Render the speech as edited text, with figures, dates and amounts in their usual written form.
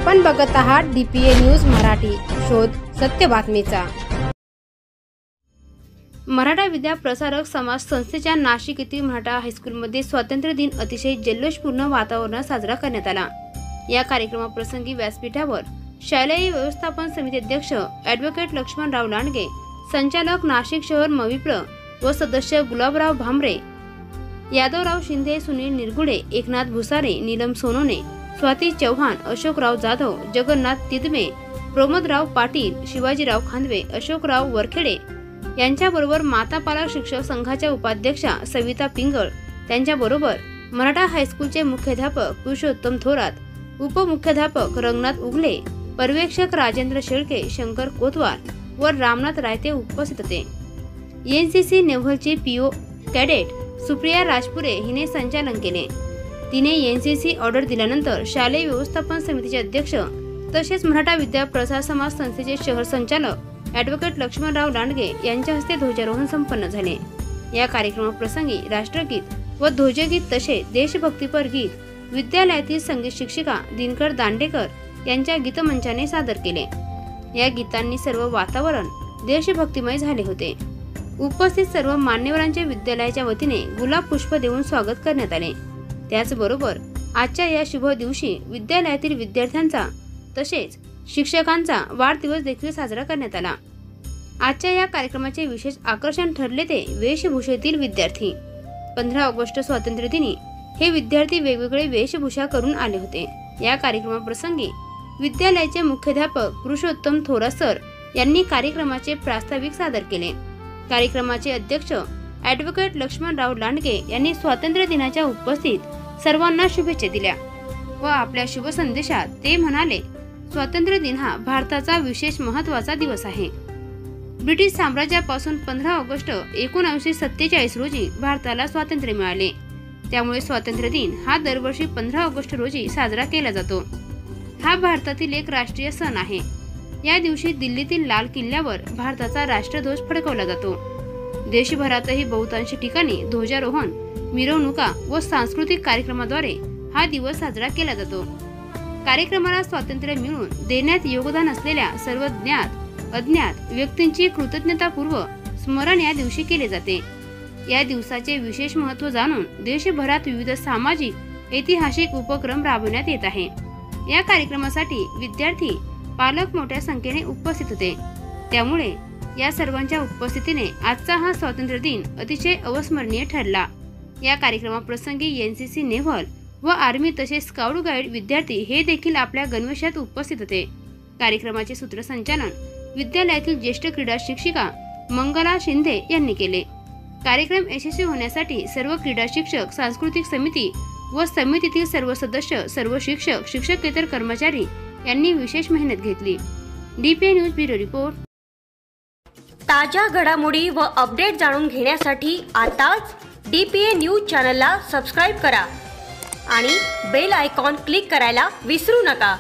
आपण बघत आहात DPA न्यूज मराठी, शोध सत्य बातमीचा। मराठा विद्या प्रसारक समाज संस्थेच्या नाशिक येथील मराठा हायस्कूलमध्ये स्वातंत्र्य दिन अतिशय जल्लोषपूर्ण वातावरणात साजरा करण्यात आला। या कार्यक्रमाप्रसंगी व्यासपीठावर शालेय व्यवस्थापन समिती अध्यक्ष ॲडव्होकेट लक्ष्मणराव लांडगे, संचालक नाशिक शहर मविप्र व सदस्य गुलाबराव भामरे, यादवराव शिंदे, सुनील निरगुडे, एकनाथ भुसारे, नीलम सोनोने, स्वाती चव्हाण, अशोकराव जाधव, जगन्नाथ तिदमे, प्रमोदराव पाटील, शिवाजीराव खांदवे, अशोकराव वरखेडे यांच्याबरोबर माता पालक शिक्षक संघाच्या उपाध्यक्षा सविता पिंगळ, त्यांच्याबरोबर मराठा हायस्कूलचे मुख्याध्यापक पुरुषोत्तम थोरात, उपमुख्याध्यापक रंगनाथ उगले, पर्यवेक्षक राजेंद्र शेळके, शंकर कोतवाल व रामनाथ रायते उपस्थित होते। NCC नेव्हलचे PO cadet Supriya Rajpure हिने संचालन केले। तिने NCC ऑर्डर दिल्यानंतर शालेय व्यवस्थापन समितीचे अध्यक्ष तसेच मराठा विद्या प्रसार समाज संस्थेचे शहर संचालक ॲडव्होकेट लक्ष्मणराव लांडगे यांच्या हस्ते ध्वजारोहण संपन्न झाले। या कार्यक्रमाप्रसंगी राष्ट्रगीत व ध्वजगीत तसेच देशभक्तीपर गीत विद्यालयातील संगीत शिक्षिका दिनकर दांडेकर यांच्या गीतमंचाने सादर केले। या गीतांनी सर्व वातावरण देशभक्तिमय झाले होते। उपस्थित सर्व मान्यवरांचे विद्यालयाच्या वतीने गुलाब पुष्प देऊन स्वागत करण्यात आले। त्याचबरोबर आजच्या या शुभ दिवशी विद्यालयातील विद्यार्थ्यांचा तसेच शिक्षकांचा वाढदिवस देखील साजरा करण्यात आला। आजच्या या कार्यक्रमाचे विशेष आकर्षण ठरले ते वेशभूषेतील विद्यार्थी। 15 ऑगस्ट स्वातंत्र्य दिनी हे विद्यार्थी वेगवेगळे वेशभूषा करून आले होते। या कार्यक्रमाप्रसंगी विद्यालयाचे मुख्याध्यापक पुरुषोत्तम थोरात सर यांनी कार्यक्रमाचे प्रास्ताविक सादर केले। कार्यक्रमाचे अध्यक्ष ॲडव्होकेट लक्ष्मणराव लांडगे यांनी स्वातंत्र्य दिनाच्या उपस्थित सर्वांना शुभेच्छा दिल्या व आपल्या शुभ संदेशात ते म्हणाले, स्वातंत्र्य दिन हा भारताचा विशेष महत्त्वाचा दिवस आहे। ब्रिटिश साम्राज्यापासून 15 ऑगस्ट 1947 रोजी भारताला स्वातंत्र्य मिळाले। त्यामुळे स्वातंत्र्य दिन हा दरवर्षी 15 ऑगस्ट रोजी साजरा केला जातो। हा भारतातील एक राष्ट्रीय सण आहे। या दिवशी दिल्लीतील लाल किल्ल्यावर भारताचा राष्ट्रध्वज फडकवला जातो। देशभरातही बहुतांश ठिकाणी ध्वजारोहण, मिरवणुका व सांस्कृतिक कार्यक्रमाद्वारे हा दिवस साजरा केला जातो। कार्यक्रमाला स्वातंत्र्य मिळवून देण्यात योगदान असलेल्या सर्व ज्ञात अज्ञात व्यक्तींची कृतज्ञतापूर्वक स्मरण या दिवशी केले जाते। या दिवसाचे विशेष महत्त्व जाणून देशभरात विविध सामाजिक, ऐतिहासिक उपक्रम राबवण्यात येत आहे। या कार्यक्रमासाठी विद्यार्थी, पालक मोठ्या संख्येने उपस्थित होते। त्यामुळे या सर्वांच्या उपस्थितीने आजचा हा स्वातंत्र्य दिन अतिशय अविस्मरणीय ठरला। या कार्यक्रमाप्रसंगी NCC नेव्हल व आर्मी तसेच स्काउट गाईड विद्यार्थी हे देखील आपल्या गणवेशात उपस्थित होते। कार्यक्रमाचे सूत्रसंचालन विद्यालयातील ज्येष्ठ क्रीडा शिक्षिका मंगला शिंदे यांनी केले। कार्यक्रम यशस्वी होण्यासाठी सर्व क्रीडा शिक्षक, सांस्कृतिक समिती व समितीतील सर्व सदस्य, सर्व शिक्षक, शिक्षकेतर कर्मचारी यांनी विशेष मेहनत घेतली। DPA news bureau report. ताज्या घडामोडी व अपडेट जाणून घेण्यासाठी आताच DPA न्यूज चॅनलला सबस्क्राइब करा आणि बेल आयकॉन क्लिक करायला विसरू नका।